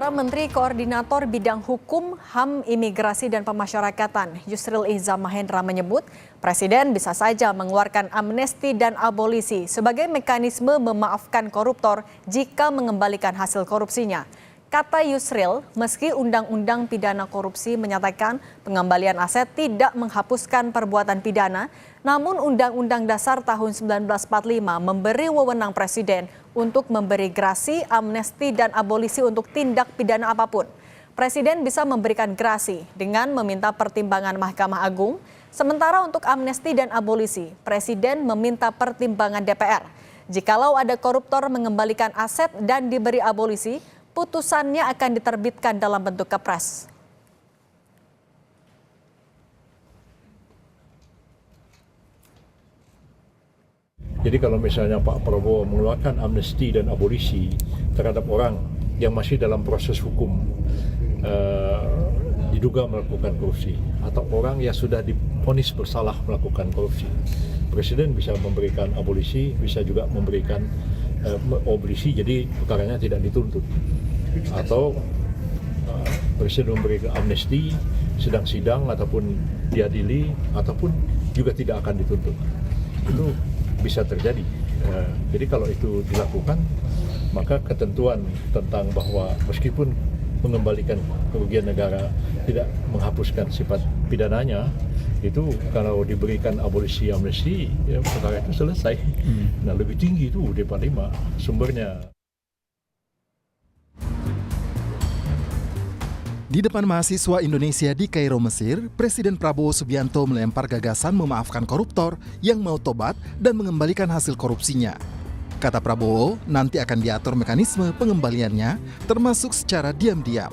Menteri Koordinator Bidang Hukum, HAM, Imigrasi dan Pemasyarakatan Yusril Iza Mahendra menyebut Presiden bisa saja mengeluarkan amnesti dan abolisi sebagai mekanisme memaafkan koruptor jika mengembalikan hasil korupsinya. Kata Yusril, meski Undang-Undang Pidana Korupsi menyatakan pengembalian aset tidak menghapuskan perbuatan pidana, namun Undang-Undang Dasar tahun 1945 memberi wewenang Presiden untuk memberi grasi, amnesti, dan abolisi untuk tindak pidana apapun. Presiden bisa memberikan grasi dengan meminta pertimbangan Mahkamah Agung, sementara untuk amnesti dan abolisi, Presiden meminta pertimbangan DPR. Jikalau ada koruptor mengembalikan aset dan diberi abolisi, putusannya akan diterbitkan dalam bentuk kepres. Jadi kalau misalnya Pak Prabowo mengeluarkan amnesti dan abolisi terhadap orang yang masih dalam proses hukum diduga melakukan korupsi atau orang yang sudah divonis bersalah melakukan korupsi, Presiden bisa memberikan abolisi, bisa juga memberikan abolisi jadi perkaranya tidak dituntut, atau Presiden memberikan amnesti sedang sidang ataupun diadili ataupun juga tidak akan dituntut. Itu bisa terjadi. Jadi kalau itu dilakukan, maka ketentuan tentang bahwa meskipun mengembalikan kerugian negara tidak menghapuskan sifat pidananya, itu kalau diberikan abolisi amnesti, ya perkara itu selesai. Nah, lebih tinggi itu UUD 45 sumbernya. Di depan mahasiswa Indonesia di Kairo, Mesir, Presiden Prabowo Subianto melempar gagasan memaafkan koruptor yang mau tobat dan mengembalikan hasil korupsinya. Kata Prabowo, nanti akan diatur mekanisme pengembaliannya, termasuk secara diam-diam.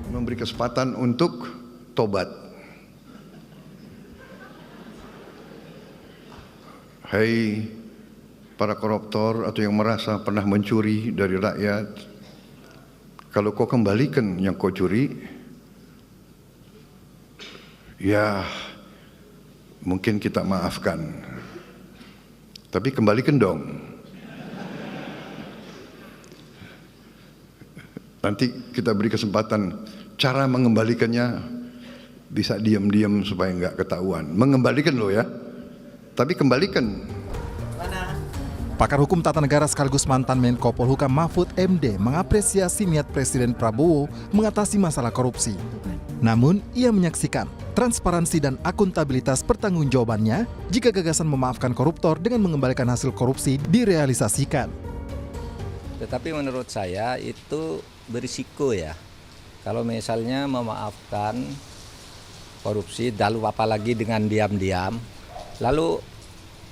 Memberi kesempatan untuk tobat. Hai para koruptor atau yang merasa pernah mencuri dari rakyat, kalau kau kembalikan yang kau curi, ya mungkin kita maafkan. Tapi kembalikan dong. Nanti kita beri kesempatan cara mengembalikannya bisa diam-diam supaya nggak ketahuan. Mengembalikan loh ya, tapi kembalikan. Pakar Hukum Tata Negara sekaligus mantan Menko Polhukam Mahfud MD mengapresiasi niat Presiden Prabowo mengatasi masalah korupsi. Namun, ia menyaksikan transparansi dan akuntabilitas pertanggungjawabannya jika gagasan memaafkan koruptor dengan mengembalikan hasil korupsi direalisasikan. Tetapi menurut saya itu berisiko ya. Kalau misalnya memaafkan korupsi, lalu apalagi dengan diam-diam, lalu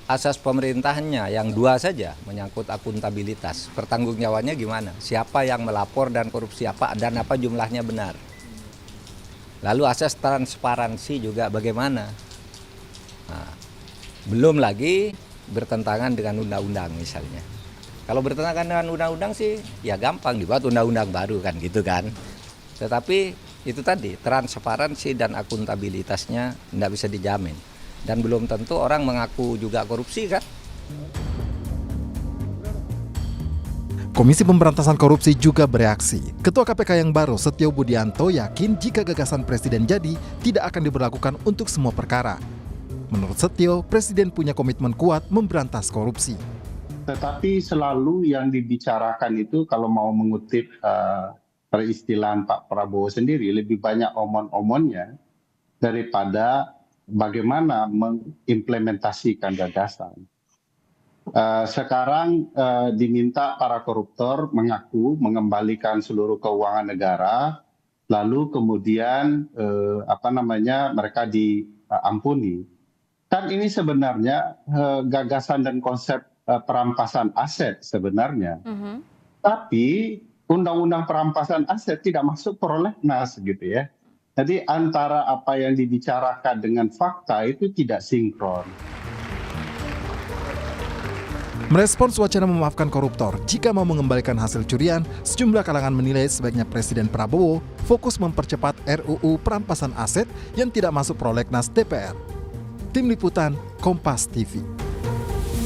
asas pemerintahannya yang dua saja menyangkut akuntabilitas. Pertanggungjawabannya gimana? Siapa yang melapor dan korupsi apa dan apa jumlahnya benar? Lalu asas transparansi juga bagaimana? Nah, belum lagi bertentangan dengan undang-undang misalnya. Kalau bertentangan dengan undang-undang sih ya gampang dibuat undang-undang baru kan gitu kan. Tetapi itu tadi transparansi dan akuntabilitasnya tidak bisa dijamin. Dan belum tentu orang mengaku juga korupsi kan. Komisi Pemberantasan Korupsi juga bereaksi. Ketua KPK yang baru, Setio Budianto, yakin jika gagasan Presiden jadi, tidak akan diberlakukan untuk semua perkara. Menurut Setio, Presiden punya komitmen kuat memberantas korupsi. Tetapi selalu yang dibicarakan itu kalau mau mengutip peristilahan Pak Prabowo sendiri, lebih banyak omon-omonnya daripada bagaimana mengimplementasikan gagasan. Sekarang diminta para koruptor mengaku mengembalikan seluruh keuangan negara, lalu kemudian mereka diampuni. Kan ini sebenarnya gagasan dan konsep perampasan aset sebenarnya. Tapi undang-undang perampasan aset tidak masuk prolegnas gitu ya. Jadi antara apa yang dibicarakan dengan fakta itu tidak sinkron. Merespons wacana memaafkan koruptor jika mau mengembalikan hasil curian, sejumlah kalangan menilai sebaiknya Presiden Prabowo fokus mempercepat RUU perampasan aset yang tidak masuk prolegnas DPR. Tim Liputan, Kompas TV.